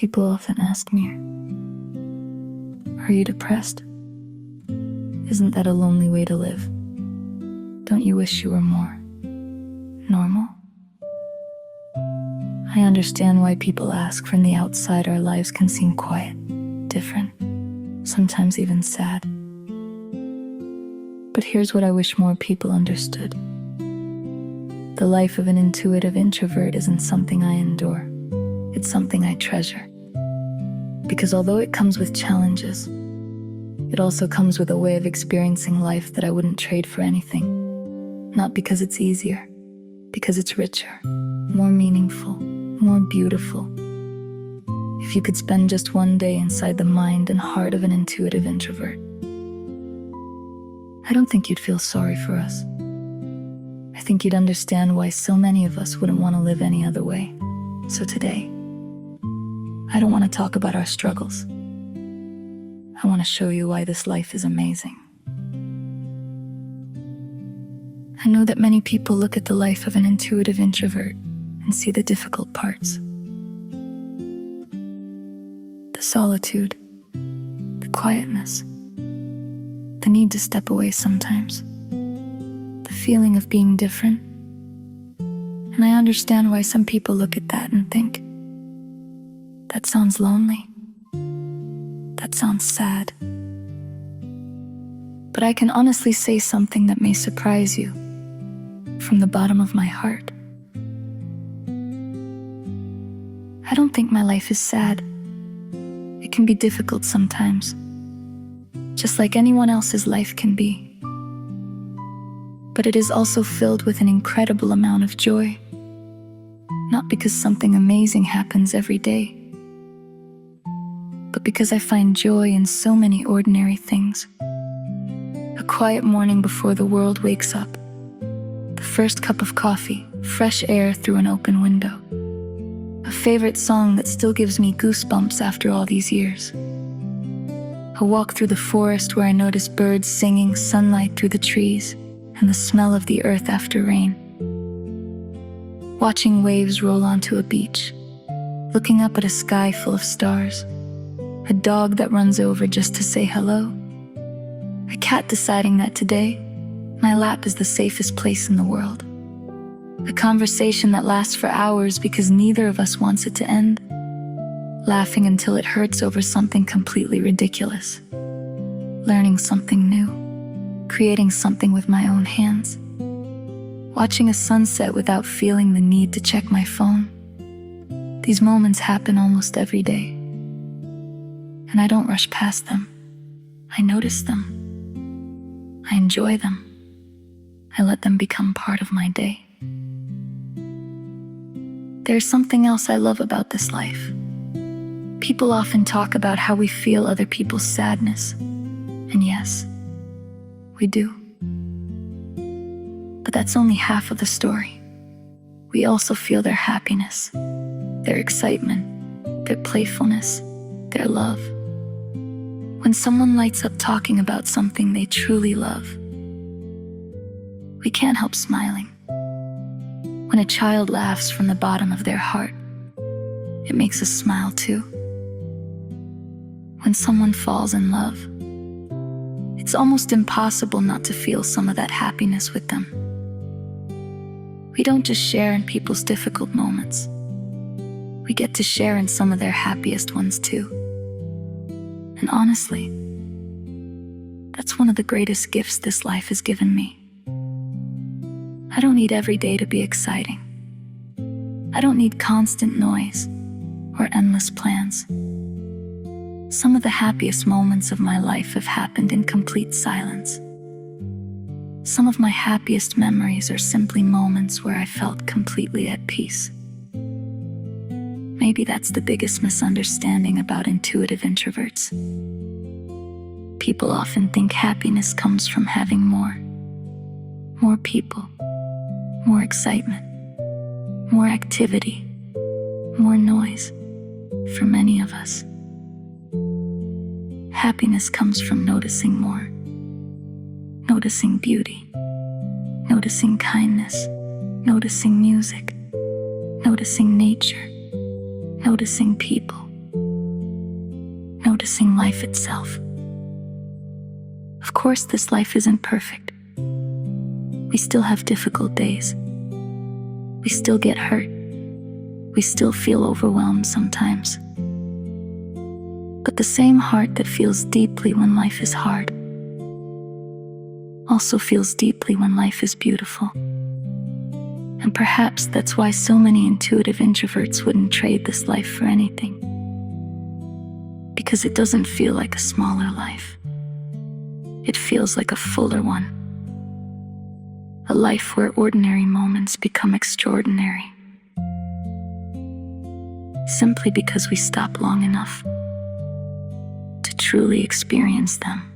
People often ask me, are you depressed? Isn't that a lonely way to live? Don't you wish you were more normal? I understand why people ask. From the outside, our lives can seem quiet, different, sometimes even sad. But here's what I wish more people understood. The life of an intuitive introvert isn't something I endure. It's something I treasure. Because although it comes with challenges, it also comes with a way of experiencing life that I wouldn't trade for anything. Not because it's easier, because it's richer, more meaningful, more beautiful. If you could spend just one day inside the mind and heart of an intuitive introvert, I don't think you'd feel sorry for us. I think you'd understand why so many of us wouldn't want to live any other way. So today, I don't want to talk about our struggles. I want to show you why this life is amazing. I know that many people look at the life of an intuitive introvert and see the difficult parts. The solitude, the quietness, the need to step away sometimes, the feeling of being different. And I understand why some people look at that and think, that sounds lonely. That sounds sad. But I can honestly say something that may surprise you from the bottom of my heart. I don't think my life is sad. It can be difficult sometimes, just like anyone else's life can be. But it is also filled with an incredible amount of joy. Not because something amazing happens every day, but because I find joy in so many ordinary things. A quiet morning before the world wakes up, the first cup of coffee, fresh air through an open window, a favorite song that still gives me goosebumps after all these years, a walk through the forest where I notice birds singing, sunlight through the trees, and the smell of the earth after rain, watching waves roll onto a beach, looking up at a sky full of stars, a dog that runs over just to say hello, a cat deciding that today, my lap is the safest place in the world, a conversation that lasts for hours because neither of us wants it to end, laughing until it hurts over something completely ridiculous, learning something new, creating something with my own hands, watching a sunset without feeling the need to check my phone. These moments happen almost every day. And I don't rush past them. I notice them. I enjoy them. I let them become part of my day. There's something else I love about this life. People often talk about how we feel other people's sadness. And yes, we do. But that's only half of the story. We also feel their happiness, their excitement, their playfulness, their love. When someone lights up talking about something they truly love, we can't help smiling. When a child laughs from the bottom of their heart, it makes us smile too. When someone falls in love, it's almost impossible not to feel some of that happiness with them. We don't just share in people's difficult moments. We get to share in some of their happiest ones too. And honestly, that's one of the greatest gifts this life has given me. I don't need every day to be exciting. I don't need constant noise or endless plans. Some of the happiest moments of my life have happened in complete silence. Some of my happiest memories are simply moments where I felt completely at peace. Maybe that's the biggest misunderstanding about intuitive introverts. People often think happiness comes from having more people, more excitement, more activity, more noise. For many of us, happiness comes from noticing more, noticing beauty, noticing kindness, noticing music, noticing nature, noticing people. noticing life itself. Of course, this life isn't perfect. We still have difficult days. We still get hurt. We still feel overwhelmed sometimes. But the same heart that feels deeply when life is hard also feels deeply when life is beautiful. And perhaps that's why so many intuitive introverts wouldn't trade this life for anything. Because it doesn't feel like a smaller life. It feels like a fuller one. A life where ordinary moments become extraordinary. Simply because we stop long enough to truly experience them.